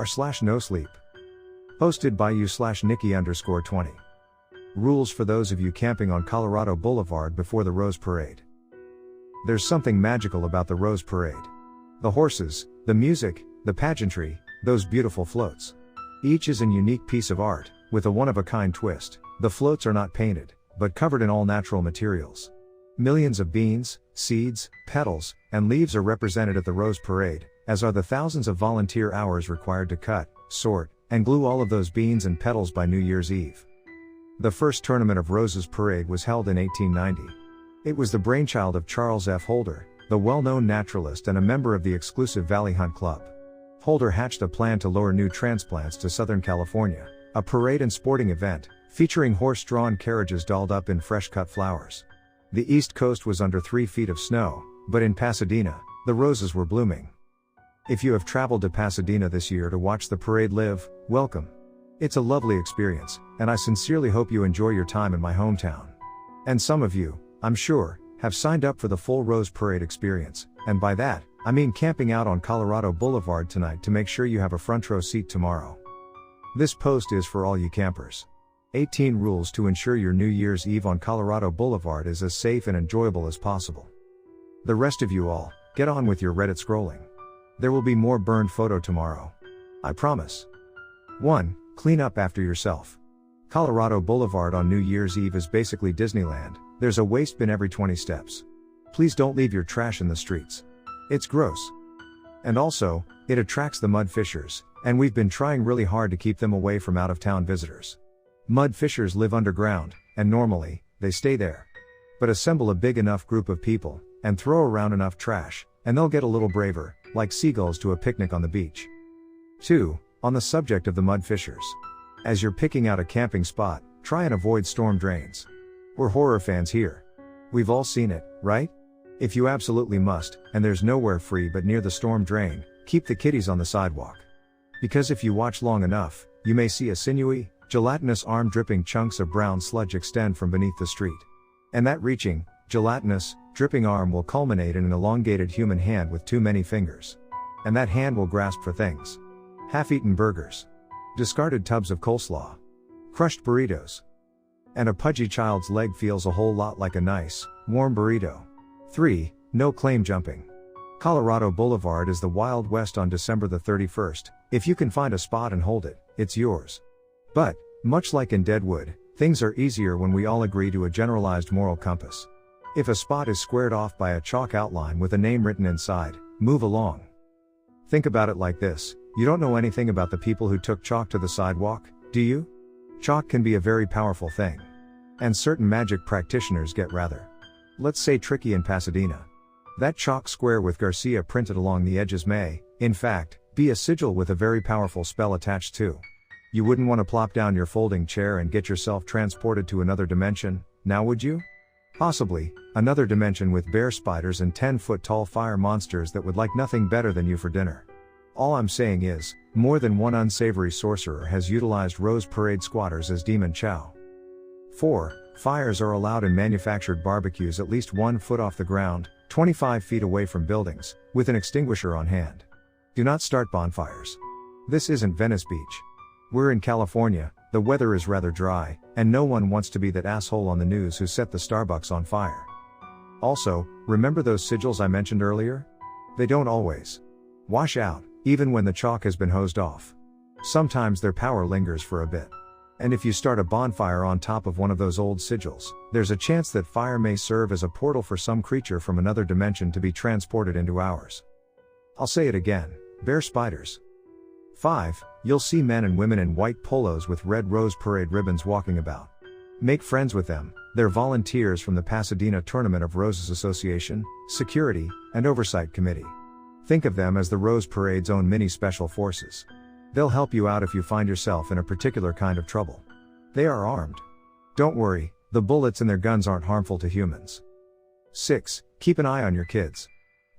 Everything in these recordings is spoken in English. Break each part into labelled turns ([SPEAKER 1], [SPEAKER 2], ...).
[SPEAKER 1] r/nosleep. Hosted by you/Nikki_20. Rules for those of you camping on Colorado Boulevard before the Rose Parade. There's something magical about the Rose Parade. The horses, the music, the pageantry, those beautiful floats. Each is a unique piece of art, with a one-of-a-kind twist. The floats are not painted, but covered in all natural materials. Millions of beans, seeds, petals, and leaves are represented at the Rose Parade, as are the thousands of volunteer hours required to cut, sort, and glue all of those beans and petals by New Year's Eve. The first Tournament of Roses parade was held in 1890. It was the brainchild of Charles F. Holder, the well-known naturalist and a member of the exclusive Valley Hunt Club. Holder hatched a plan to lure new transplants to Southern California, a parade and sporting event, featuring horse-drawn carriages dolled up in fresh-cut flowers. The East Coast was under 3 feet of snow, but in Pasadena, the roses were blooming. If you have traveled to Pasadena this year to watch the parade live, welcome. It's a lovely experience, and I sincerely hope you enjoy your time in my hometown. And some of you, I'm sure, have signed up for the full Rose Parade experience, and by that, I mean camping out on Colorado Boulevard tonight to make sure you have a front row seat tomorrow. This post is for all you campers. 18 rules to ensure your New Year's Eve on Colorado Boulevard is as safe and enjoyable as possible. The rest of you all, get on with your Reddit scrolling. There will be more burned photo tomorrow. I promise. 1. Clean up after yourself. Colorado Boulevard on New Year's Eve is basically Disneyland. There's a waste bin every 20 steps. Please don't leave your trash in the streets. It's gross. And also, it attracts the mud fishers, and we've been trying really hard to keep them away from out-of-town visitors. Mud fishers live underground, and normally, they stay there. But assemble a big enough group of people, and throw around enough trash, and they'll get a little braver, like seagulls to a picnic on the beach. 2. On the subject of the mud fishers. As you're picking out a camping spot, try and avoid storm drains. We're horror fans here. We've all seen it, right? If you absolutely must, and there's nowhere free but near the storm drain, keep the kiddies on the sidewalk. Because if you watch long enough, you may see a sinewy, gelatinous arm dripping chunks of brown sludge extend from beneath the street. And that reaching, gelatinous, dripping arm will culminate in an elongated human hand with too many fingers. And that hand will grasp for things. Half-eaten burgers. Discarded tubs of coleslaw. Crushed burritos. And a pudgy child's leg feels a whole lot like a nice, warm burrito. 3. No claim jumping. Colorado Boulevard is the Wild West on December the 31st. If you can find a spot and hold it, it's yours. But, much like in Deadwood, things are easier when we all agree to a generalized moral compass. If a spot is squared off by a chalk outline with a name written inside, move along. Think about it like this, you don't know anything about the people who took chalk to the sidewalk, do you? Chalk can be a very powerful thing. And certain magic practitioners get rather, let's say, tricky in Pasadena. That chalk square with Garcia printed along the edges may, in fact, be a sigil with a very powerful spell attached too. You wouldn't want to plop down your folding chair and get yourself transported to another dimension, now would you? Possibly, another dimension with bear spiders and 10-foot-tall fire monsters that would like nothing better than you for dinner. All I'm saying is, more than one unsavory sorcerer has utilized Rose Parade squatters as demon chow. 4. Fires are allowed in manufactured barbecues at least 1 foot off the ground, 25 feet away from buildings, with an extinguisher on hand. Do not start bonfires. This isn't Venice Beach. We're in California, the weather is rather dry, and no one wants to be that asshole on the news who set the Starbucks on fire. Also, remember those sigils I mentioned earlier? They don't always wash out, even when the chalk has been hosed off. Sometimes their power lingers for a bit. And if you start a bonfire on top of one of those old sigils, there's a chance that fire may serve as a portal for some creature from another dimension to be transported into ours. I'll say it again, bear spiders. 5. You'll see men and women in white polos with red Rose Parade ribbons walking about. Make friends with them, they're volunteers from the Pasadena Tournament of Roses Association, Security, and Oversight Committee. Think of them as the Rose Parade's own mini special forces. They'll help you out if you find yourself in a particular kind of trouble. They are armed. Don't worry, the bullets in their guns aren't harmful to humans. 6. Keep an eye on your kids.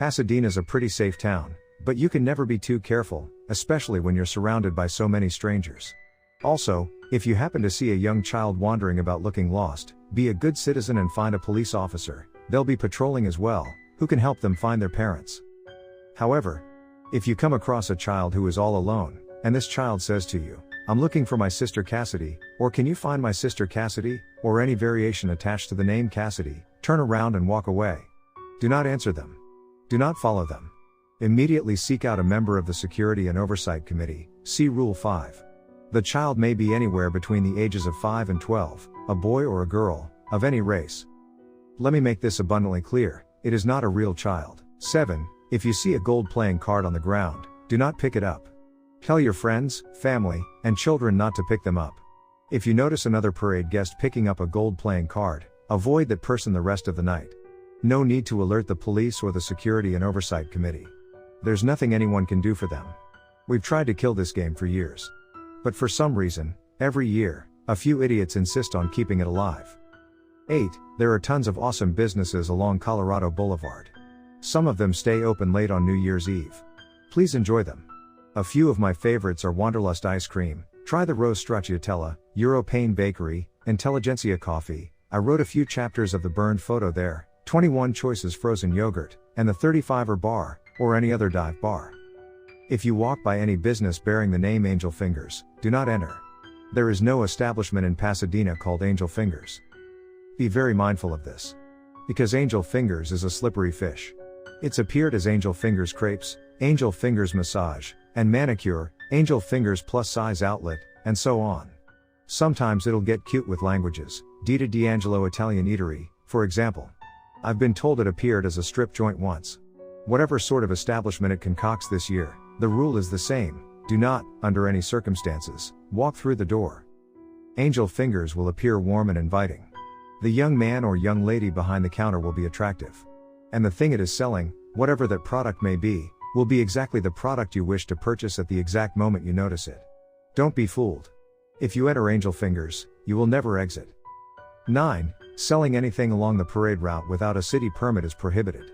[SPEAKER 1] Pasadena's a pretty safe town, but you can never be too careful, especially when you're surrounded by so many strangers. Also, if you happen to see a young child wandering about looking lost, be a good citizen and find a police officer, they'll be patrolling as well, who can help them find their parents. However, if you come across a child who is all alone, and this child says to you, "I'm looking for my sister Cassidy," or "Can you find my sister Cassidy," or any variation attached to the name Cassidy, turn around and walk away. Do not answer them. Do not follow them. Immediately seek out a member of the Security and Oversight Committee, see Rule 5. The child may be anywhere between the ages of 5 and 12, a boy or a girl, of any race. Let me make this abundantly clear, it is not a real child. 7. If you see a gold playing card on the ground, do not pick it up. Tell your friends, family, and children not to pick them up. If you notice another parade guest picking up a gold playing card, avoid that person the rest of the night. No need to alert the police or the Security and Oversight Committee. There's nothing anyone can do for them. We've tried to kill this game for years. But for some reason, every year, a few idiots insist on keeping it alive. 8. There are tons of awesome businesses along Colorado Boulevard. Some of them stay open late on New Year's Eve. Please enjoy them. A few of my favorites are Wanderlust Ice Cream, Try the Rose Stracciatella, Europane Bakery, Intelligentsia Coffee. I wrote a few chapters of the burned photo there, 21 Choices Frozen Yogurt, and the 35er Bar, or any other dive bar. If you walk by any business bearing the name Angel Fingers, do not enter. There is no establishment in Pasadena called Angel Fingers. Be very mindful of this. Because Angel Fingers is a slippery fish. It's appeared as Angel Fingers Crepes, Angel Fingers Massage, and Manicure, Angel Fingers Plus Size Outlet, and so on. Sometimes it'll get cute with languages, Dita D'Angelo Italian Eatery, for example. I've been told it appeared as a strip joint once. Whatever sort of establishment it concocts this year, the rule is the same: do not, under any circumstances, walk through the door. Angel Fingers will appear warm and inviting. The young man or young lady behind the counter will be attractive. And the thing it is selling, whatever that product may be, will be exactly the product you wish to purchase at the exact moment you notice it. Don't be fooled. If you enter Angel Fingers, you will never exit. 9. Selling anything along the parade route without a city permit is prohibited.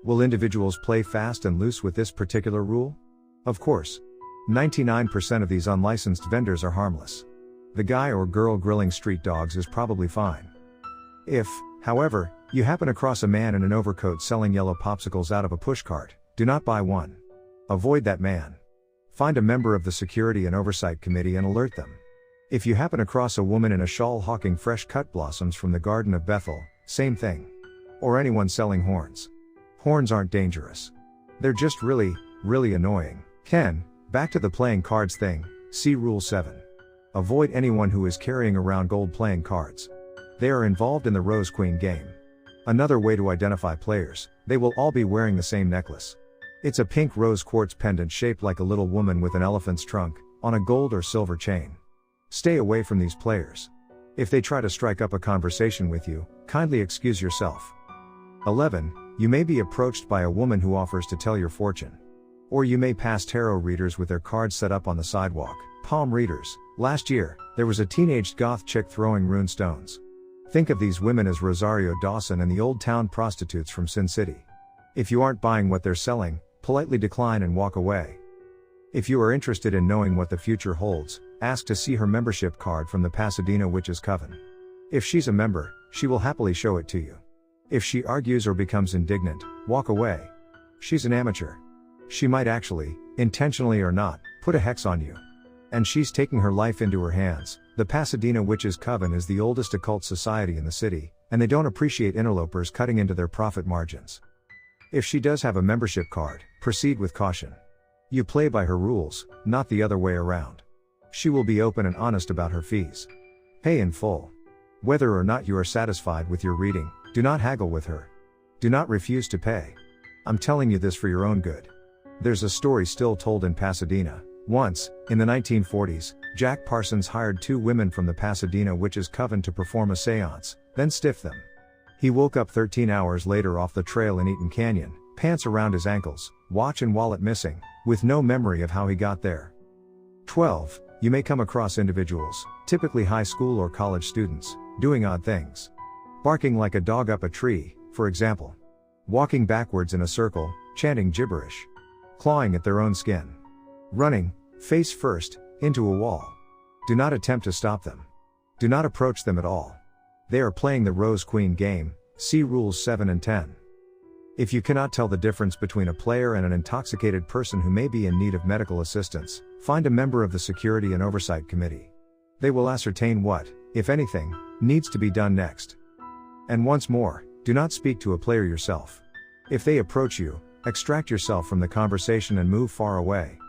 [SPEAKER 1] Will individuals play fast and loose with this particular rule? Of course. 99% of these unlicensed vendors are harmless. The guy or girl grilling street dogs is probably fine. If, however, you happen across a man in an overcoat selling yellow popsicles out of a pushcart, do not buy one. Avoid that man. Find a member of the Security and Oversight Committee and alert them. If you happen across a woman in a shawl hawking fresh cut blossoms from the Garden of Bethel, same thing. Or anyone selling horns. Horns aren't dangerous. They're just really, really annoying. 10. Back to the playing cards thing, see Rule 7. Avoid anyone who is carrying around gold playing cards. They are involved in the Rose Queen game. Another way to identify players: they will all be wearing the same necklace. It's a pink rose quartz pendant shaped like a little woman with an elephant's trunk, on a gold or silver chain. Stay away from these players. If they try to strike up a conversation with you, kindly excuse yourself. 11. You may be approached by a woman who offers to tell your fortune. Or you may pass tarot readers with their cards set up on the sidewalk, palm readers. Last year, there was a teenaged goth chick throwing rune stones. Think of these women as Rosario Dawson and the Old Town prostitutes from Sin City. If you aren't buying what they're selling, politely decline and walk away. If you are interested in knowing what the future holds, ask to see her membership card from the Pasadena Witches Coven. If she's a member, she will happily show it to you. If she argues or becomes indignant, walk away. She's an amateur. She might actually, intentionally or not, put a hex on you. And she's taking her life into her hands. The Pasadena Witches Coven is the oldest occult society in the city, and they don't appreciate interlopers cutting into their profit margins. If she does have a membership card, proceed with caution. You play by her rules, not the other way around. She will be open and honest about her fees. Pay in full. Whether or not you are satisfied with your reading, do not haggle with her. Do not refuse to pay. I'm telling you this for your own good. There's a story still told in Pasadena. Once, in the 1940s, Jack Parsons hired 2 women from the Pasadena Witches Coven to perform a seance, then stiff them. He woke up 13 hours later off the trail in Eaton Canyon, pants around his ankles, watch and wallet missing, with no memory of how he got there. 12. You may come across individuals, typically high school or college students, doing odd things. Barking like a dog up a tree, for example. Walking backwards in a circle, chanting gibberish. Clawing at their own skin. Running, face first, into a wall. Do not attempt to stop them. Do not approach them at all. They are playing the Rose Queen game, see Rules 7 and 10. If you cannot tell the difference between a player and an intoxicated person who may be in need of medical assistance, find a member of the Security and Oversight Committee. They will ascertain what, if anything, needs to be done next. And once more, do not speak to a player yourself. If they approach you, extract yourself from the conversation and move far away.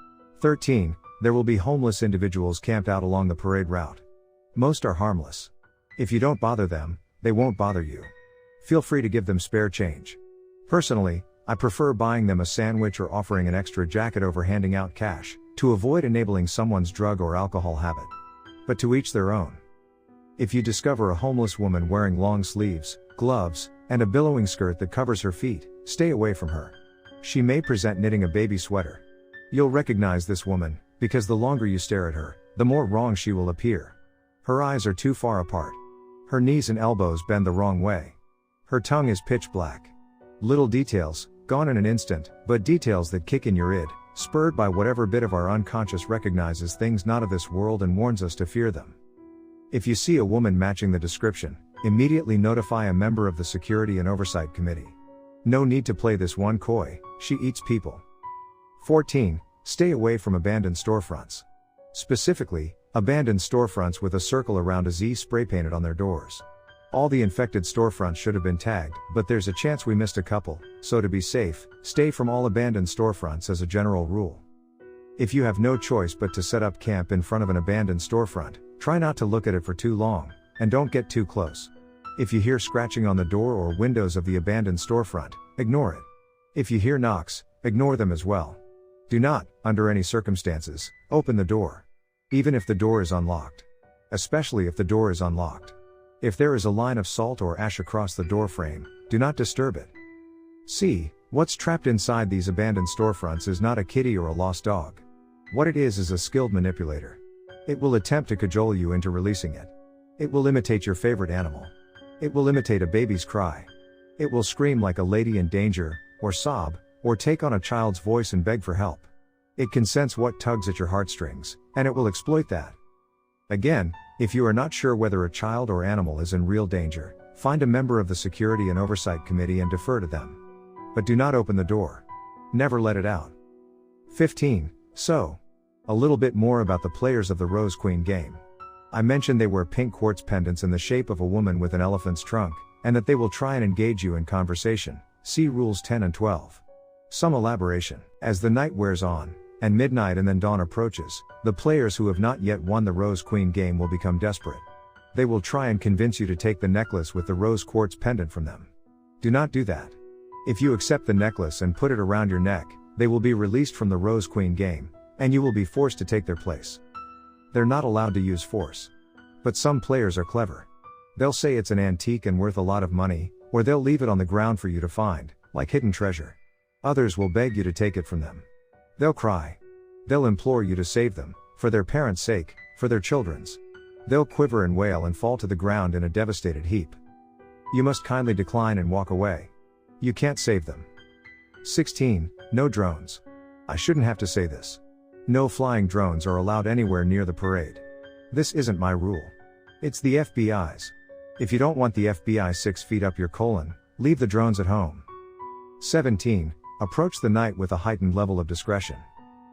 [SPEAKER 1] 13. There will be homeless individuals camped out along the parade route. Most are harmless. If you don't bother them, they won't bother you. Feel free to give them spare change. Personally, I prefer buying them a sandwich or offering an extra jacket over handing out cash, to avoid enabling someone's drug or alcohol habit. But to each their own. If you discover a homeless woman wearing long sleeves, gloves, and a billowing skirt that covers her feet, stay away from her. She may present knitting a baby sweater. You'll recognize this woman, because the longer you stare at her, the more wrong she will appear. Her eyes are too far apart. Her knees and elbows bend the wrong way. Her tongue is pitch black. Little details, gone in an instant, but details that kick in your id, spurred by whatever bit of our unconscious recognizes things not of this world and warns us to fear them. If you see a woman matching the description, immediately notify a member of the Security and Oversight Committee. No need to play this one coy, she eats people. 14. Stay away from abandoned storefronts. Specifically, abandoned storefronts with a circle around a Z spray painted on their doors. All the infected storefronts should have been tagged, but there's a chance we missed a couple, so to be safe, stay from all abandoned storefronts as a general rule. If you have no choice but to set up camp in front of an abandoned storefront, try not to look at it for too long, and don't get too close. If you hear scratching on the door or windows of the abandoned storefront, ignore it. If you hear knocks, ignore them as well. Do not, under any circumstances, open the door. Even if the door is unlocked. Especially if the door is unlocked. If there is a line of salt or ash across the door frame, do not disturb it. See, what's trapped inside these abandoned storefronts is not a kitty or a lost dog. What it is a skilled manipulator. It will attempt to cajole you into releasing it. It will imitate your favorite animal. It will imitate a baby's cry. It will scream like a lady in danger, or sob, or take on a child's voice and beg for help. It can sense what tugs at your heartstrings, and it will exploit that. Again, if you are not sure whether a child or animal is in real danger, find a member of the Security and Oversight Committee and defer to them. But do not open the door. Never let it out. 15. So, a little bit more about the players of the Rose Queen game. I mentioned they wear pink quartz pendants in the shape of a woman with an elephant's trunk, and that they will try and engage you in conversation. See Rules 10 and 12. Some elaboration. As the night wears on, and midnight and then dawn approaches, the players who have not yet won the Rose Queen game will become desperate. They will try and convince you to take the necklace with the rose quartz pendant from them. Do not do that. If you accept the necklace and put it around your neck, they will be released from the Rose Queen game, and you will be forced to take their place. They're not allowed to use force. But some players are clever. They'll say it's an antique and worth a lot of money, or they'll leave it on the ground for you to find, like hidden treasure. Others will beg you to take it from them. They'll cry. They'll implore you to save them, for their parents' sake, for their children's. They'll quiver and wail and fall to the ground in a devastated heap. You must kindly decline and walk away. You can't save them. 16. No drones. I shouldn't have to say this. No flying drones are allowed anywhere near the parade. This isn't my rule. It's the FBI's. If you don't want the FBI 6 feet up your colon, leave the drones at home. 17. Approach the night with a heightened level of discretion.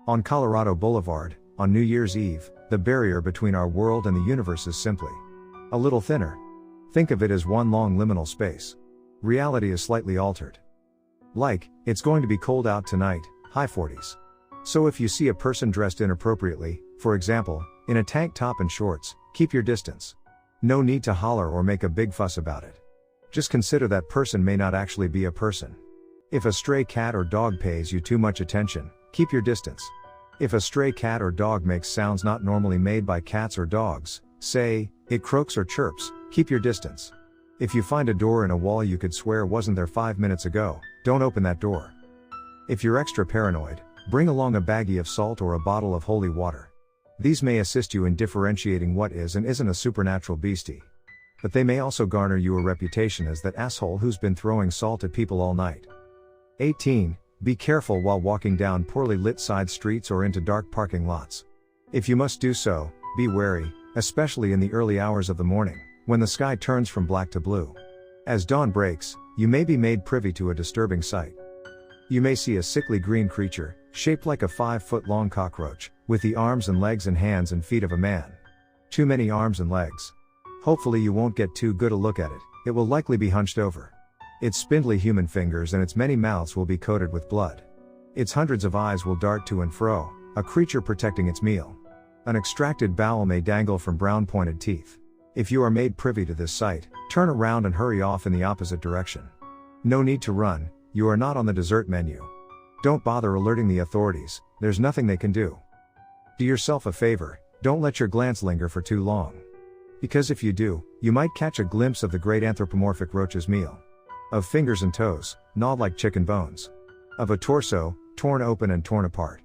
[SPEAKER 1] On Colorado Boulevard, on New Year's Eve, the barrier between our world and the universe is simply a little thinner. Think of it as one long liminal space. Reality is slightly altered. Like, it's going to be cold out tonight, high 40s. So if you see a person dressed inappropriately, for example, in a tank top and shorts, keep your distance. No need to holler or make a big fuss about it. Just consider that person may not actually be a person. If a stray cat or dog pays you too much attention, keep your distance. If a stray cat or dog makes sounds not normally made by cats or dogs, say, it croaks or chirps, keep your distance. If you find a door in a wall you could swear wasn't there 5 minutes ago, don't open that door. If you're extra paranoid, bring along a baggie of salt or a bottle of holy water. These may assist you in differentiating what is and isn't a supernatural beastie. But they may also garner you a reputation as that asshole who's been throwing salt at people all night. 18. Be careful while walking down poorly lit side streets or into dark parking lots. If you must do so, be wary, especially in the early hours of the morning, when the sky turns from black to blue. As dawn breaks, you may be made privy to a disturbing sight. You may see a sickly green creature, shaped like a 5-foot-long cockroach, with the arms and legs and hands and feet of a man. Too many arms and legs. Hopefully you won't get too good a look at it, it will likely be hunched over. Its spindly human fingers and its many mouths will be coated with blood. Its hundreds of eyes will dart to and fro, a creature protecting its meal. An extracted bowel may dangle from brown pointed teeth. If you are made privy to this sight, turn around and hurry off in the opposite direction. No need to run, you are not on the dessert menu. Don't bother alerting the authorities, there's nothing they can do. Do yourself a favor, don't let your glance linger for too long. Because if you do, you might catch a glimpse of the great anthropomorphic roach's meal. Of fingers and toes, gnawed like chicken bones. Of a torso, torn open and torn apart.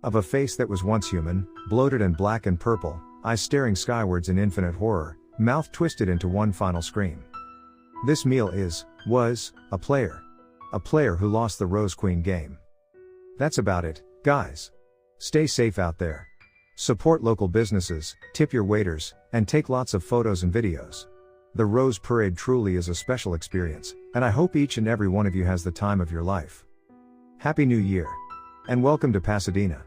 [SPEAKER 1] Of a face that was once human, bloated and black and purple, eyes staring skywards in infinite horror, mouth twisted into one final scream. This meal was, a player. A player who lost the Rose Queen game. That's about it, guys. Stay safe out there. Support local businesses, tip your waiters, and take lots of photos and videos. The Rose Parade truly is a special experience, and I hope each and every one of you has the time of your life. Happy New Year! And welcome to Pasadena.